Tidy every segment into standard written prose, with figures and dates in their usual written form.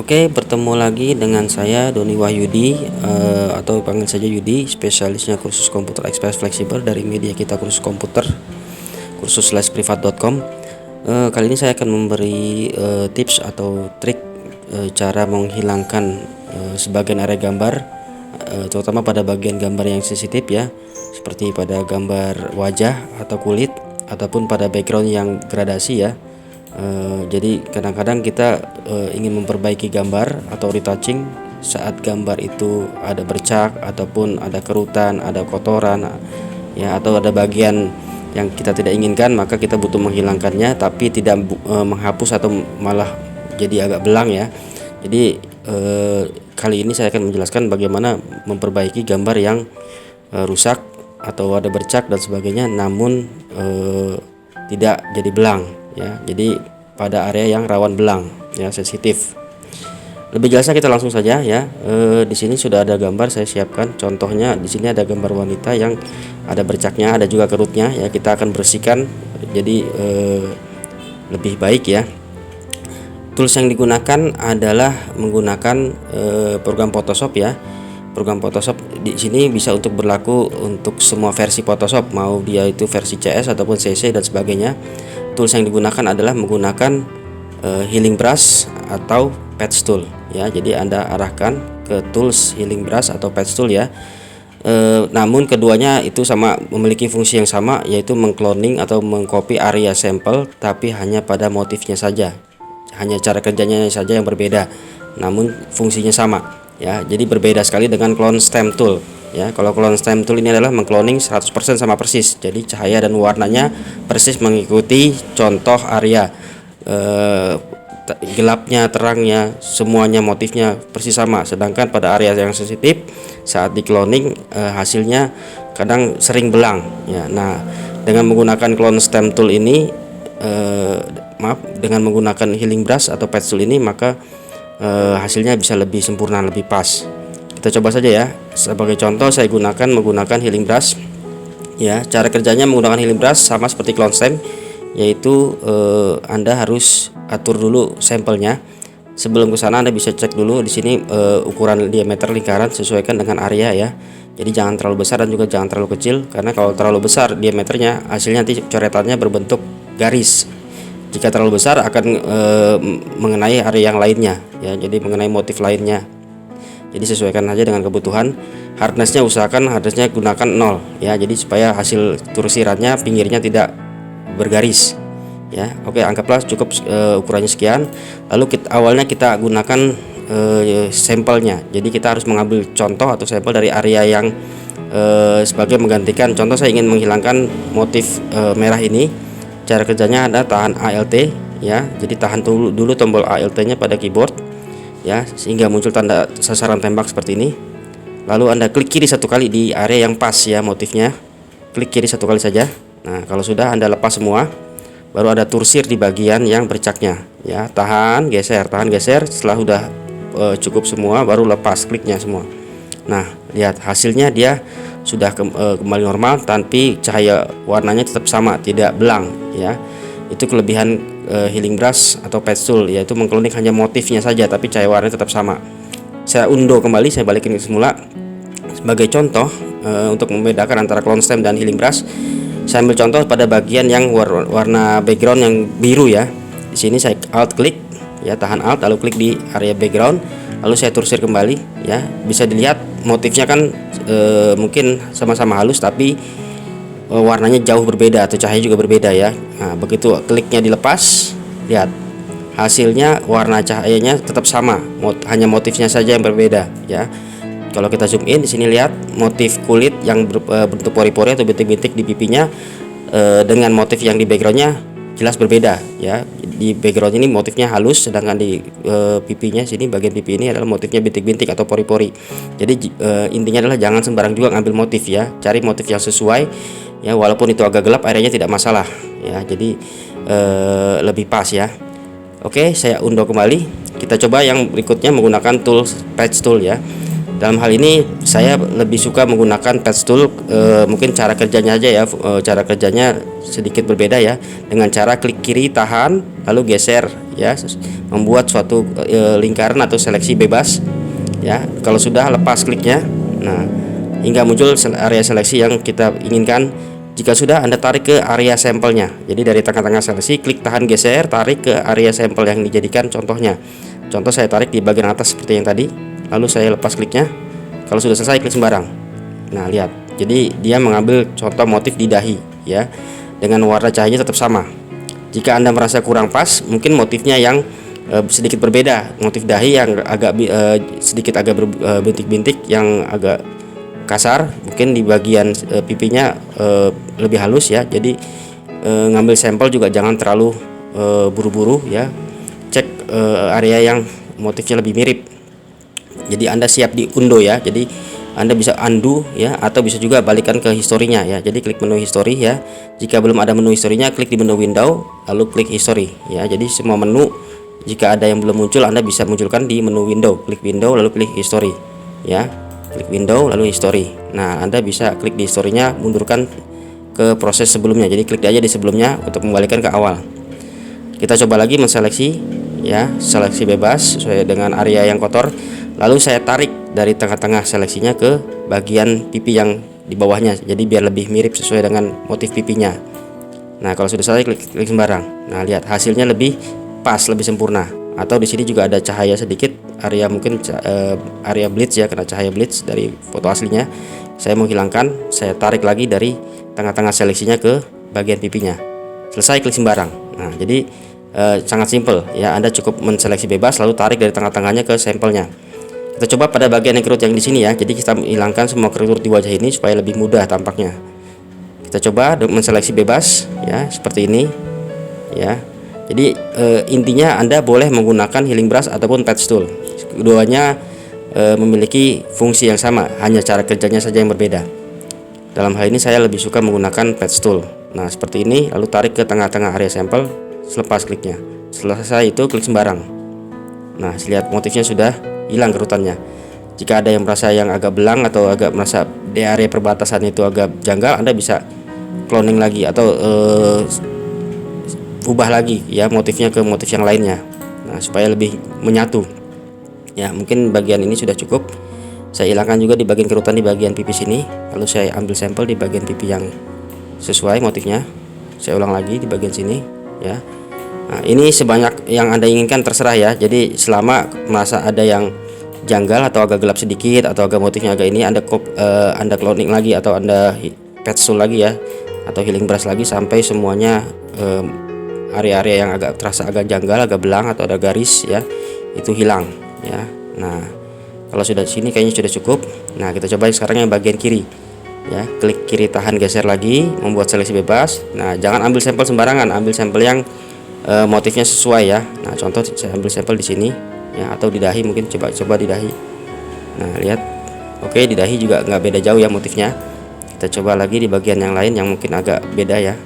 Oke, bertemu lagi dengan saya Doni Wahyudi, atau panggil saja Yudi, spesialisnya kursus komputer express fleksibel dari media kita kursus komputer, kursus-privat.com. Kali ini saya akan memberi tips atau trik cara menghilangkan sebagian area gambar, terutama pada bagian gambar yang sensitif ya, seperti pada gambar wajah atau kulit ataupun pada background yang gradasi ya. Jadi kadang-kadang kita ingin memperbaiki gambar atau retouching saat gambar itu ada bercak ataupun ada kerutan, ada kotoran ya, atau ada bagian yang kita tidak inginkan, maka kita butuh menghilangkannya tapi tidak menghapus atau malah jadi agak belang ya. Jadi kali ini saya akan menjelaskan bagaimana memperbaiki gambar yang rusak atau ada bercak dan sebagainya, namun tidak jadi belang ya. Jadi pada area yang rawan belang ya, sensitif. Lebih jelasnya kita langsung saja ya. Di sini sudah ada gambar saya siapkan. Contohnya di sini ada gambar wanita yang ada bercaknya, ada juga kerutnya ya. Kita akan bersihkan jadi lebih baik ya. Tools yang digunakan adalah menggunakan program Photoshop ya. Program Photoshop di sini bisa untuk berlaku untuk semua versi Photoshop, mau dia itu versi CS ataupun CC dan sebagainya. Tools yang digunakan adalah menggunakan healing brush atau patch tool ya. Jadi Anda arahkan ke tools healing brush atau patch tool ya. Namun keduanya itu sama, memiliki fungsi yang sama, yaitu mengcloning atau mengcopy area sampel, tapi hanya pada motifnya saja. Hanya cara kerjanya saja yang berbeda, namun fungsinya sama ya. Jadi berbeda sekali dengan clone stamp tool ya. Kalau clone stamp tool ini adalah mengcloning 100% sama persis, jadi cahaya dan warnanya persis mengikuti contoh area, gelapnya, terangnya, semuanya motifnya persis sama. Sedangkan pada area yang sensitif saat di cloning hasilnya kadang sering belang ya. Nah, dengan menggunakan clone stamp tool ini dengan menggunakan healing brush atau patch tool ini, maka hasilnya bisa lebih sempurna, lebih pas. Kita coba saja ya. Sebagai contoh saya menggunakan healing brush ya. Cara kerjanya menggunakan healing brush sama seperti clone stamp, yaitu Anda harus atur dulu sampelnya. Sebelum ke sana Anda bisa cek dulu di sini ukuran diameter lingkaran sesuaikan dengan area ya. Jadi jangan terlalu besar dan juga jangan terlalu kecil, karena kalau terlalu besar diameternya hasilnya nanti coretannya berbentuk garis. Jika terlalu besar akan mengenai area yang lainnya ya, jadi mengenai motif lainnya. Jadi sesuaikan saja dengan kebutuhan. Hardnessnya usahakan hardnessnya gunakan 0 ya, jadi supaya hasil tursirannya pinggirnya tidak bergaris ya. Oke, anggaplah cukup ukurannya sekian. Lalu awalnya kita gunakan sampelnya. Jadi kita harus mengambil contoh atau sampel dari area yang sebagai menggantikan. Contoh saya ingin menghilangkan motif merah ini. Cara kerjanya ada tahan ALT ya. Jadi tahan dulu tombol ALT-nya pada keyboard ya, sehingga muncul tanda sasaran tembak seperti ini. Lalu Anda klik kiri satu kali di area yang pas ya motifnya. Klik kiri satu kali saja. Nah, kalau sudah Anda lepas semua, baru ada tursir di bagian yang bercaknya ya. Tahan geser. Setelah sudah cukup semua, baru lepas kliknya semua. Nah, lihat hasilnya dia sudah kembali normal, tapi cahaya warnanya tetap sama, tidak belang ya. Itu kelebihan healing brush atau patch tool, yaitu mengcloning hanya motifnya saja tapi cahaya warnanya tetap sama. Saya undo kembali, saya balikin ke semula. Sebagai contoh untuk membedakan antara clone stamp dan healing brush, saya ambil contoh pada bagian yang warna background yang biru ya. Di sini saya alt klik ya, tahan alt lalu klik di area background, lalu saya tursir kembali ya. Bisa dilihat motifnya kan mungkin sama-sama halus, tapi warnanya jauh berbeda atau cahaya juga berbeda ya. Nah, begitu kliknya dilepas, lihat hasilnya warna cahayanya tetap sama, hanya motifnya saja yang berbeda ya. Kalau kita zoom in di sini, lihat motif kulit yang berbentuk pori-pori atau bintik-bintik di pipinya dengan motif yang di backgroundnya jelas berbeda ya. Di background ini motifnya halus, sedangkan di pipinya sini, bagian pipi ini adalah motifnya bintik-bintik atau pori-pori. Jadi intinya adalah jangan sembarang juga ngambil motif ya, cari motif yang sesuai ya, walaupun itu agak gelap areanya tidak masalah ya. Jadi lebih pas ya. Oke, saya undo kembali. Kita coba yang berikutnya menggunakan tool patch tool ya. Dalam hal ini saya lebih suka menggunakan patch tool, mungkin cara kerjanya aja ya, cara kerjanya sedikit berbeda ya, dengan cara klik kiri tahan lalu geser ya, membuat suatu lingkaran atau seleksi bebas ya. Kalau sudah lepas kliknya, nah hingga muncul area seleksi yang kita inginkan. Jika sudah, Anda tarik ke area sampelnya. Jadi dari tengah-tengah seleksi, klik tahan geser, tarik ke area sampel yang dijadikan contohnya. Contoh saya tarik di bagian atas seperti yang tadi, lalu saya lepas kliknya. Kalau sudah selesai, klik sembarang. Nah, lihat. Jadi dia mengambil contoh motif di dahi ya. Dengan warna cahayanya tetap sama. Jika Anda merasa kurang pas, mungkin motifnya yang sedikit berbeda. Motif dahi yang agak sedikit agak berbintik-bintik, yang agak kasar, mungkin di bagian pipinya lebih halus ya. Jadi ngambil sampel juga jangan terlalu buru-buru ya. Cek area yang motifnya lebih mirip. Jadi Anda siap di undo ya. Jadi Anda bisa undo ya, atau bisa juga balikan ke historinya ya. Jadi klik menu history ya. Jika belum ada menu historinya, klik di menu window lalu klik history ya. Jadi semua menu, jika ada yang belum muncul, Anda bisa munculkan di menu window. Klik window lalu klik history ya. Klik window lalu history. Nah, Anda bisa klik di historinya, mundurkan ke proses sebelumnya. Jadi klik aja di sebelumnya untuk membalikan ke awal. Kita coba lagi menseleksi ya, seleksi bebas sesuai dengan area yang kotor. Lalu saya tarik dari tengah-tengah seleksinya ke bagian pipi yang di bawahnya. Jadi biar lebih mirip sesuai dengan motif pipinya. Nah, kalau sudah selesai, klik sembarang. Nah, lihat hasilnya lebih pas, lebih sempurna. Atau di sini juga ada cahaya sedikit, area mungkin area blitz ya, kena cahaya blitz dari foto aslinya. Saya mau hilangkan, saya tarik lagi dari tengah-tengah seleksinya ke bagian pipinya. Selesai, klik sembarang. Nah, jadi sangat simpel ya. Anda cukup menseleksi bebas lalu tarik dari tengah-tengahnya ke sampelnya. Kita coba pada bagian yang kerut yang di sini ya. Jadi kita hilangkan semua kerut di wajah ini supaya lebih mudah tampaknya. Kita coba menseleksi bebas ya, seperti ini ya. Jadi intinya Anda boleh menggunakan healing brush ataupun patch tool. Keduanya memiliki fungsi yang sama, hanya cara kerjanya saja yang berbeda. Dalam hal ini saya lebih suka menggunakan patch tool. Nah, seperti ini, lalu tarik ke tengah-tengah area sampel, selepas kliknya. Selesai itu, klik sembarang. Nah, lihat motifnya sudah hilang kerutannya. Jika ada yang merasa yang agak belang atau agak merasa di area perbatasan itu agak janggal, Anda bisa cloning lagi atau ubah lagi ya motifnya ke motif yang lainnya. Nah, supaya lebih menyatu ya. Mungkin bagian ini sudah cukup. Saya hilangkan juga di bagian kerutan di bagian pipi sini, lalu saya ambil sampel di bagian pipi yang sesuai motifnya. Saya ulang lagi di bagian sini ya. Nah, ini sebanyak yang Anda inginkan, terserah ya. Jadi selama merasa ada yang janggal atau agak gelap sedikit atau agak motifnya agak ini, Anda cloning lagi atau Anda patch tool lagi ya, atau healing brush lagi sampai semuanya area-area yang agak terasa agak janggal, agak belang atau ada garis ya, itu hilang ya. Nah, kalau sudah di sini kayaknya sudah cukup. Nah, kita coba sekarang yang bagian kiri ya. Klik kiri tahan geser lagi, membuat seleksi bebas. Nah, jangan ambil sampel sembarangan, ambil sampel yang motifnya sesuai ya. Nah, contoh saya ambil sampel di sini ya, atau di dahi, mungkin coba di dahi. Nah, lihat. Oke, di dahi juga nggak beda jauh ya motifnya. Kita coba lagi di bagian yang lain yang mungkin agak beda ya.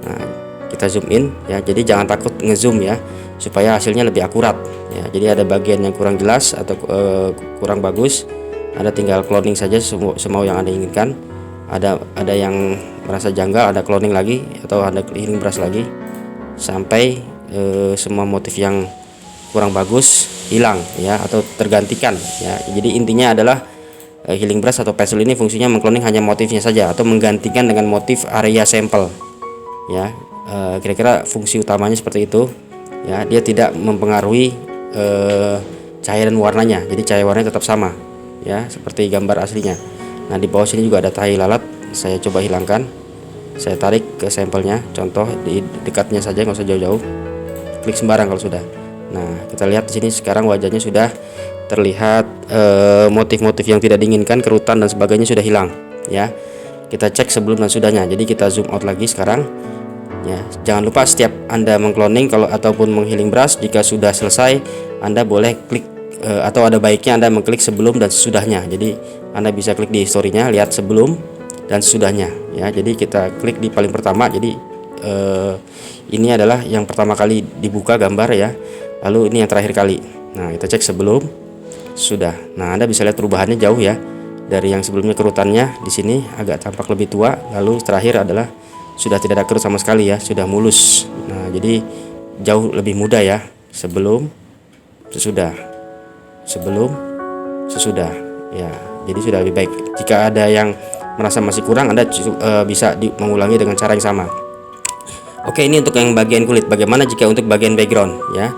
Nah, kita zoom in ya. Jadi jangan takut ngezoom ya, supaya hasilnya lebih akurat ya. Jadi ada bagian yang kurang jelas atau kurang bagus, Anda tinggal cloning saja semau yang Anda inginkan. Ada yang merasa janggal, ada cloning lagi atau ada healing brush lagi sampai semua motif yang kurang bagus hilang ya, atau tergantikan ya. Jadi intinya adalah healing brush atau patch tool ini fungsinya mengcloning hanya motifnya saja atau menggantikan dengan motif area sampel ya. Kira-kira fungsi utamanya seperti itu ya. Dia tidak mempengaruhi cahaya dan warnanya, jadi cahaya warnanya tetap sama ya, seperti gambar aslinya. Nah, di bawah sini juga ada tahi lalat, saya coba hilangkan. Saya tarik ke sampelnya, contoh di dekatnya saja, nggak usah jauh-jauh. Klik sembarang kalau sudah. Nah, kita lihat di sini sekarang wajahnya sudah terlihat motif-motif yang tidak diinginkan, kerutan dan sebagainya sudah hilang ya. Kita cek sebelum dan sudahnya. Jadi kita zoom out lagi sekarang ya. Jangan lupa setiap Anda mengcloning ataupun menghealing brush, jika sudah selesai Anda boleh klik atau ada baiknya Anda mengklik sebelum dan sesudahnya. Jadi Anda bisa klik di historinya, lihat sebelum dan sesudahnya ya. Jadi kita klik di paling pertama. Jadi ini adalah yang pertama kali dibuka gambar ya. Lalu ini yang terakhir kali. Nah, kita cek sebelum sudah. Nah, Anda bisa lihat perubahannya jauh ya. Dari yang sebelumnya kerutannya di sini agak tampak lebih tua, lalu terakhir adalah sudah tidak ada kerut sama sekali ya, sudah mulus. Nah, jadi jauh lebih mudah ya, sebelum, sesudah, sebelum, sesudah. Ya, jadi sudah lebih baik. Jika ada yang merasa masih kurang, Anda bisa mengulangi dengan cara yang sama. Oke, ini untuk yang bagian kulit. Bagaimana jika untuk bagian background ya?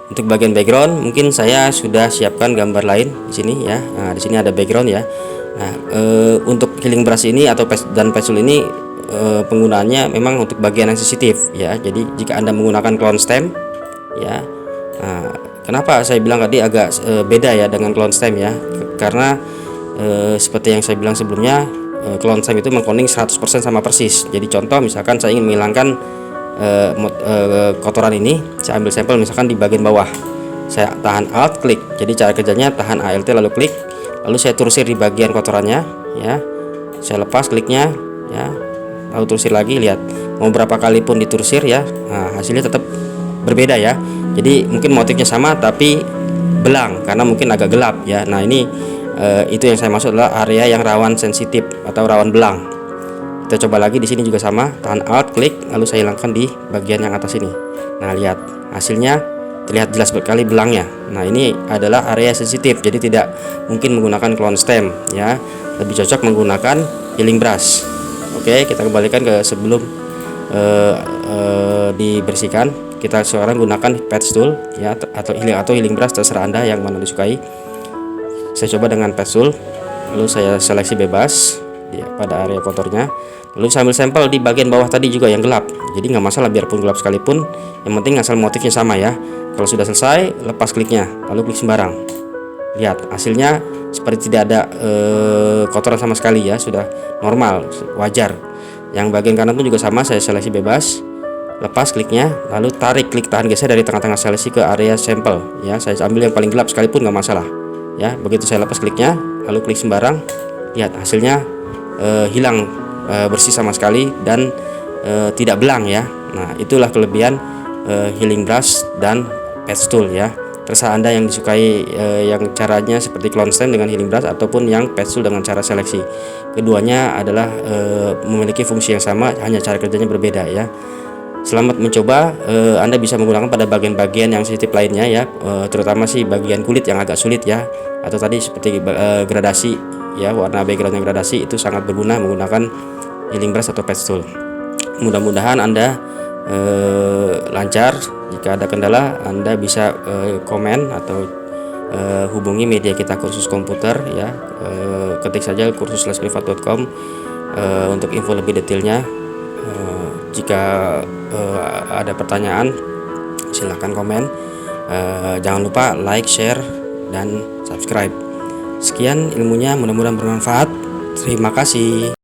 Untuk bagian background mungkin saya sudah siapkan gambar lain di sini ya. Nah, di sini ada background ya. Nah, untuk healing brush ini atau dan pensil ini penggunaannya memang untuk bagian yang sensitif ya. Jadi jika Anda menggunakan clone stem ya. Nah, kenapa saya bilang tadi agak beda ya dengan clone stem ya? Karena seperti yang saya bilang sebelumnya, clone stem itu mengcloning 100% sama persis. Jadi contoh misalkan saya ingin menghilangkan kotoran ini, saya ambil sampel misalkan di bagian bawah. Saya tahan Alt, klik. Jadi cara kerjanya tahan Alt lalu klik. Lalu saya tursir di bagian kotorannya ya. Saya lepas kliknya ya. Lalu tursir lagi, lihat. Mau berapa kali pun ditursir ya. Nah, hasilnya tetap berbeda ya. Jadi mungkin motifnya sama tapi belang karena mungkin agak gelap ya. Nah, ini itu yang saya maksud adalah area yang rawan sensitif atau rawan belang. Kita coba lagi di sini juga sama, tahan Alt, klik, lalu saya hilangkan di bagian yang atas ini. Nah, lihat hasilnya terlihat jelas sekali belangnya. Nah, ini adalah area sensitif, jadi tidak mungkin menggunakan clone stem ya. Lebih cocok menggunakan healing brush. Oke, kita kembalikan ke sebelum dibersihkan. Kita sekarang gunakan patch tool ya, atau healing brush, terserah Anda yang mana disukai. Saya coba dengan patch tool, lalu saya seleksi bebas ya pada area kotornya. Lalu saya ambil sampel di bagian bawah tadi juga yang gelap. Jadi nggak masalah biarpun gelap sekalipun, yang penting asal motifnya sama ya. Kalau sudah selesai, lepas kliknya, lalu klik sembarang. Lihat hasilnya seperti tidak ada kotoran sama sekali ya, sudah normal, wajar. Yang bagian kanan pun juga sama, saya seleksi bebas, lepas kliknya, lalu tarik klik tahan geser dari tengah-tengah seleksi ke area sampel ya. Saya ambil yang paling gelap sekalipun nggak masalah ya. Begitu saya lepas kliknya, lalu klik sembarang, lihat hasilnya hilang bersih sama sekali dan tidak belang ya. Nah, itulah kelebihan healing brush dan patch tool ya. Terserah Anda yang disukai yang caranya seperti clone stem dengan healing brush ataupun yang patch tool dengan cara seleksi. Keduanya adalah memiliki fungsi yang sama, hanya cara kerjanya berbeda ya. Selamat mencoba. Anda bisa menggunakan pada bagian-bagian yang sensitif lainnya ya, terutama sih bagian kulit yang agak sulit ya, atau tadi seperti gradasi ya, warna backgroundnya gradasi, itu sangat berguna menggunakan healing brush atau patch tool. Mudah-mudahan Anda lancar. Jika ada kendala, Anda bisa komen atau hubungi media kita kursus komputer ya. Ketik saja kursus-privat.com untuk info lebih detailnya. Jika ada pertanyaan, silahkan komen. Jangan lupa like, share, dan subscribe. Sekian ilmunya, mudah-mudahan bermanfaat. Terima kasih.